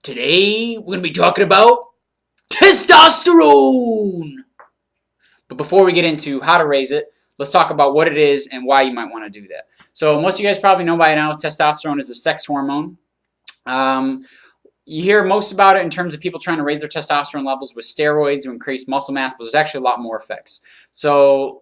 Today, we're going to be talking about testosterone! But before we get into how to raise it, let's talk about what it is and why you might want to do that. So most of you guys probably know by now, testosterone is a sex hormone. You hear most about it in terms of people trying to raise their testosterone levels with steroids to increase muscle mass, but there's actually a lot more effects. So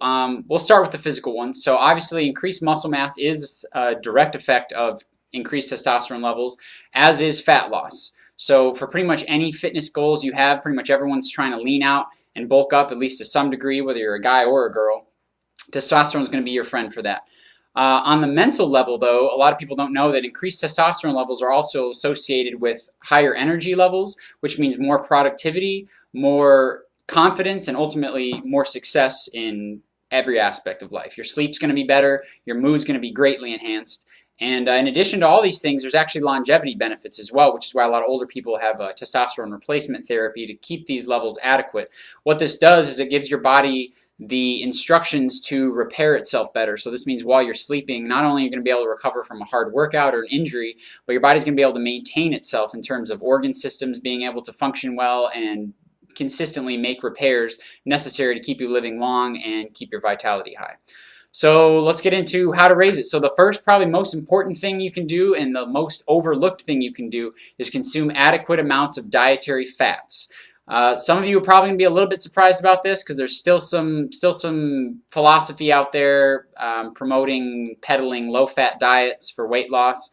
we'll start with the physical ones. So obviously increased muscle mass is a direct effect of increased testosterone levels, as is fat loss. So for pretty much any fitness goals you have, pretty much everyone's trying to lean out and bulk up, at least to some degree, whether you're a guy or a girl. Testosterone is going to be your friend for that. On the mental level, though, a lot of people don't know that increased testosterone levels are also associated with higher energy levels, which means more productivity, more confidence, and ultimately more success in every aspect of life. Your sleep's going to be better, your mood's going to be greatly enhanced. And in addition to all these things, there's actually longevity benefits as well, which is why a lot of older people have testosterone replacement therapy to keep these levels adequate. What this does is it gives your body the instructions to repair itself better. So this means while you're sleeping, not only are you going to be able to recover from a hard workout or an injury, but your body's going to be able to maintain itself in terms of organ systems being able to function well and consistently make repairs necessary to keep you living long and keep your vitality high. So let's get into how to raise it. So the first, probably most important thing you can do and the most overlooked thing you can do is consume adequate amounts of dietary fats. Some of you are probably going to be a little bit surprised about this because there's still some philosophy out there peddling low-fat diets for weight loss.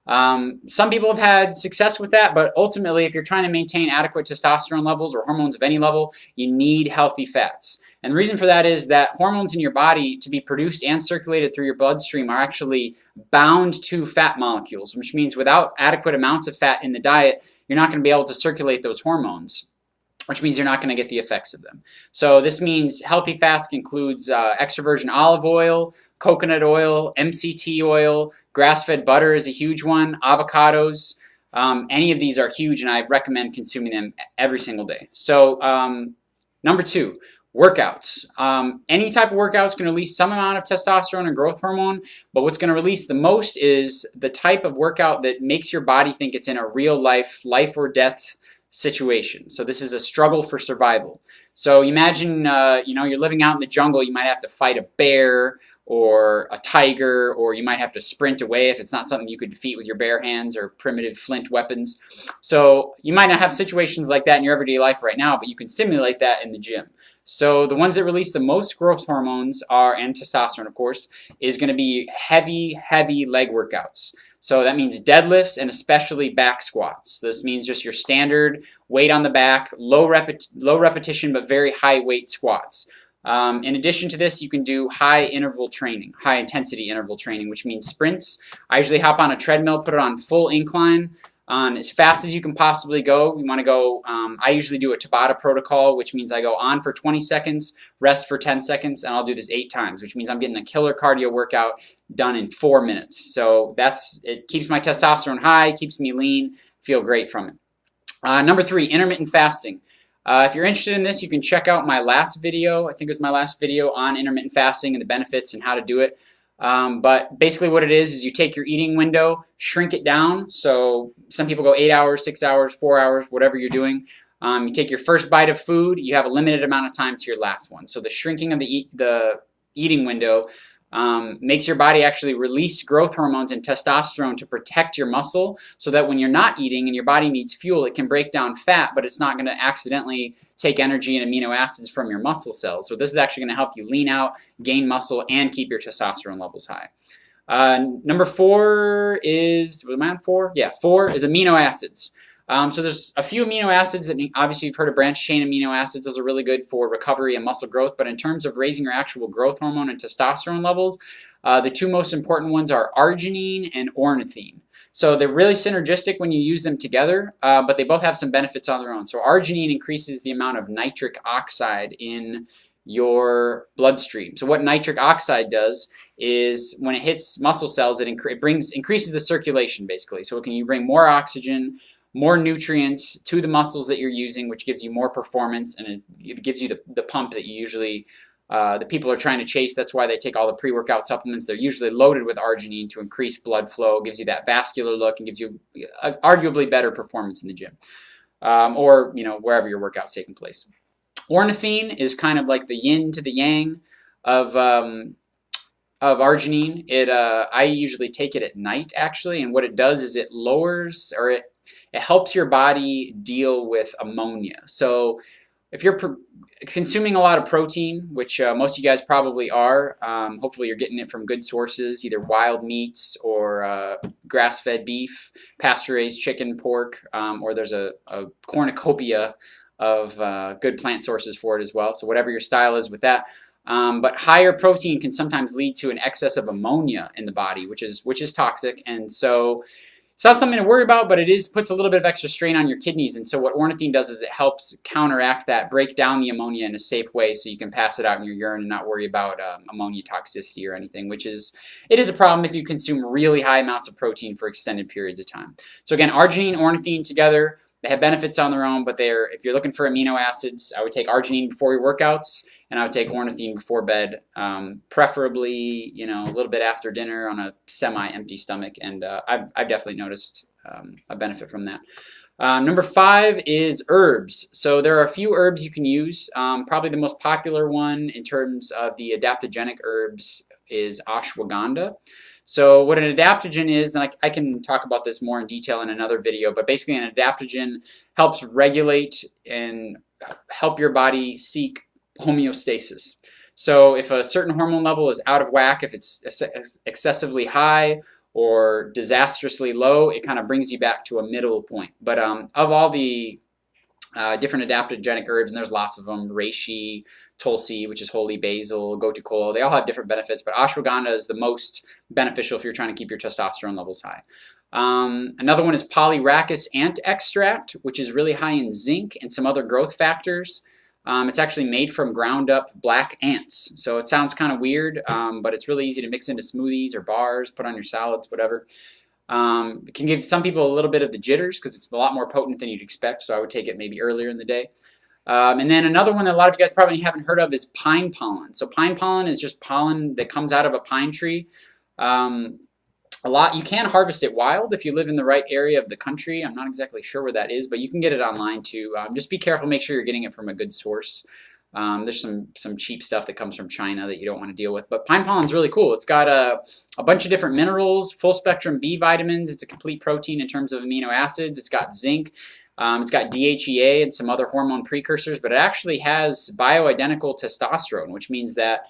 Some people have had success with that, but ultimately, if you're trying to maintain adequate testosterone levels or hormones of any level, you need healthy fats. And the reason for that is that hormones in your body, to be produced and circulated through your bloodstream, are actually bound to fat molecules, which means without adequate amounts of fat in the diet, you're not going to be able to circulate those hormones, which means you're not going to get the effects of them. So this means healthy fats includes extra virgin olive oil, coconut oil, MCT oil, grass-fed butter is a huge one, avocados. Any of these are huge, and I recommend consuming them every single day. So number two, workouts. Any type of workout is going to release some amount of testosterone and growth hormone, but what's going to release the most is the type of workout that makes your body think it's in a real life or death situation. So this is a struggle for survival. So imagine you're living out in the jungle. You might have to fight a bear or a tiger, or you might have to sprint away if it's not something you could defeat with your bare hands or primitive flint weapons. So you might not have situations like that in your everyday life right now, but you can simulate that in the gym. So the ones that release the most growth hormones and testosterone, of course, is going to be heavy leg workouts. So that means deadlifts and especially back squats. This means just your standard weight on the back, low repetition but very high weight squats. In addition to this, you can do high intensity interval training, which means sprints. I usually hop on a treadmill, put it on full incline, on as fast as you can possibly go. You want to go, I usually do a Tabata protocol, which means I go on for 20 seconds, rest for 10 seconds, and I'll do this 8 times, which means I'm getting a killer cardio workout done in 4 minutes. So it keeps my testosterone high, keeps me lean, feel great from it. Number 3, intermittent fasting. If you're interested in this, you can check out my last video. I think it was my last video on intermittent fasting and the benefits and how to do it. But basically what it is you take your eating window, shrink it down. So some people go 8 hours, 6 hours, 4 hours, whatever you're doing. You take your first bite of food, you have a limited amount of time to your last one. So the shrinking of the eating window makes your body actually release growth hormones and testosterone to protect your muscle, so that when you're not eating and your body needs fuel, it can break down fat, but it's not going to accidentally take energy and amino acids from your muscle cells. So this is actually going to help you lean out, gain muscle, and keep your testosterone levels high. Number 4 is, what am I on 4? Yeah, 4 is amino acids. So there's a few amino acids that obviously you've heard of branched chain amino acids. Those are really good for recovery and muscle growth. But in terms of raising your actual growth hormone and testosterone levels, the 2 most important ones are arginine and ornithine. So they're really synergistic when you use them together, but they both have some benefits on their own. So arginine increases the amount of nitric oxide in your bloodstream. So what nitric oxide does is when it hits muscle cells, it increases the circulation basically. So you bring more oxygen, more nutrients to the muscles that you're using, which gives you more performance, and it gives you the pump that you usually the people are trying to chase. That's why they take all the pre-workout supplements. They're usually loaded with arginine to increase blood flow, gives you that vascular look, and gives you arguably better performance in the gym, or wherever your workout's taking place. Ornithine is kind of like the yin to the yang of arginine. I usually take it at night, actually, and what it does is it lowers, or it helps your body deal with ammonia. So if you're consuming a lot of protein, which most of you guys probably are, hopefully you're getting it from good sources, either wild meats or grass-fed beef, pasture-raised chicken, pork, or there's a cornucopia of good plant sources for it as well. So whatever your style is with that. But higher protein can sometimes lead to an excess of ammonia in the body, which is toxic, and so it's not something to worry about, but it puts a little bit of extra strain on your kidneys. And so what ornithine does is it helps counteract that, break down the ammonia in a safe way, so you can pass it out in your urine and not worry about ammonia toxicity or anything, it is a problem if you consume really high amounts of protein for extended periods of time. So again, arginine, ornithine together, they have benefits on their own, but if you're looking for amino acids, I would take arginine before your workouts, and I would take ornithine before bed, preferably, a little bit after dinner on a semi-empty stomach, and I've definitely noticed a benefit from that. Number 5 is herbs. So there are a few herbs you can use. Probably the most popular one in terms of the adaptogenic herbs is ashwagandha. So what an adaptogen is, and I can talk about this more in detail in another video, but basically an adaptogen helps regulate and help your body seek homeostasis. So if a certain hormone level is out of whack, if it's excessively high or disastrously low, it kind of brings you back to a middle point. But of all the different adaptogenic herbs, and there's lots of them, reishi, tulsi, which is holy basil, gotu kola, they all have different benefits, but ashwagandha is the most beneficial if you're trying to keep your testosterone levels high. Another one is polyrachis ant extract, which is really high in zinc and some other growth factors. It's actually made from ground up black ants. So it sounds kind of weird, but it's really easy to mix into smoothies or bars, put on your salads, whatever. It can give some people a little bit of the jitters because it's a lot more potent than you'd expect, so I would take it maybe earlier in the day. And then another one that a lot of you guys probably haven't heard of is pine pollen. So pine pollen is just pollen that comes out of a pine tree. You can harvest it wild if you live in the right area of the country. I'm not exactly sure where that is, but you can get it online too. Just be careful, make sure you're getting it from a good source. There's some cheap stuff that comes from China that you don't want to deal with. But pine pollen's really cool. It's got a bunch of different minerals, full spectrum B vitamins. It's a complete protein in terms of amino acids. It's got zinc. It's got DHEA and some other hormone precursors, but it actually has bioidentical testosterone, which means that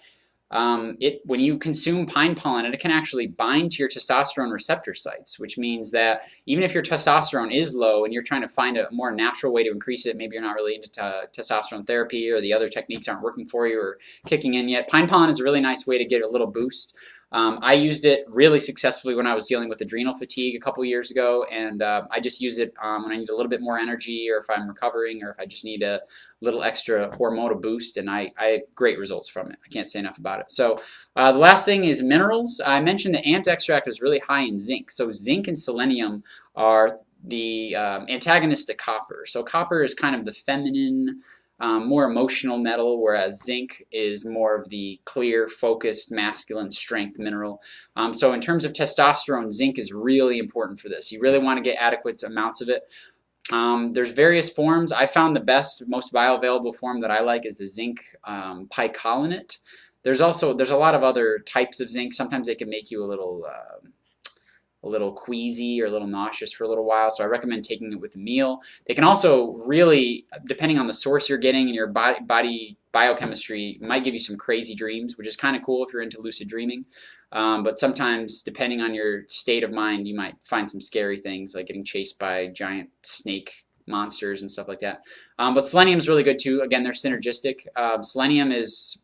when you consume pine pollen, it can actually bind to your testosterone receptor sites, which means that even if your testosterone is low and you're trying to find a more natural way to increase it, maybe you're not really into testosterone therapy or the other techniques aren't working for you or kicking in yet, pine pollen is a really nice way to get a little boost. I used it really successfully when I was dealing with adrenal fatigue a couple years ago, and I just use it when I need a little bit more energy, or if I'm recovering, or if I just need a little extra hormonal boost, and I had great results from it. I can't say enough about it. So the last thing is minerals. I mentioned the ant extract is really high in zinc. So zinc and selenium are the antagonists to copper. So copper is kind of the feminine, more emotional metal, whereas zinc is more of the clear, focused, masculine strength mineral. So in terms of testosterone, zinc is really important for this. You really want to get adequate amounts of it. There's various forms. I found the best, most bioavailable form that I like is the zinc picolinate. There's a lot of other types of zinc. Sometimes they can make you a little queasy or a little nauseous for a little while, so I recommend taking it with a meal. They can also really, depending on the source you're getting and your body biochemistry, might give you some crazy dreams, which is kind of cool if you're into lucid dreaming. But sometimes, depending on your state of mind, you might find some scary things like getting chased by giant snake monsters and stuff like that. But selenium is really good too. Again, they're synergistic. Selenium is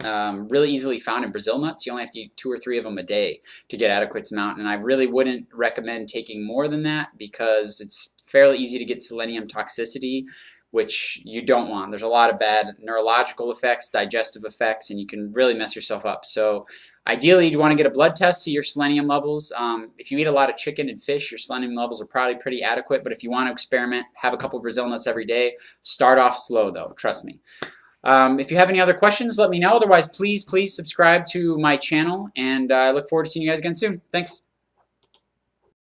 really easily found in Brazil nuts. You only have to eat 2 or 3 of them a day to get adequate amount, and I really wouldn't recommend taking more than that because it's fairly easy to get selenium toxicity, which you don't want. There's a lot of bad neurological effects, digestive effects, and you can really mess yourself up. So ideally, you want to get a blood test, see your selenium levels. If you eat a lot of chicken and fish, your selenium levels are probably pretty adequate, but if you want to experiment, have a couple of Brazil nuts every day. Start off slow though, trust me. If you have any other questions, let me know. Otherwise, please subscribe to my channel, and I look forward to seeing you guys again soon. Thanks.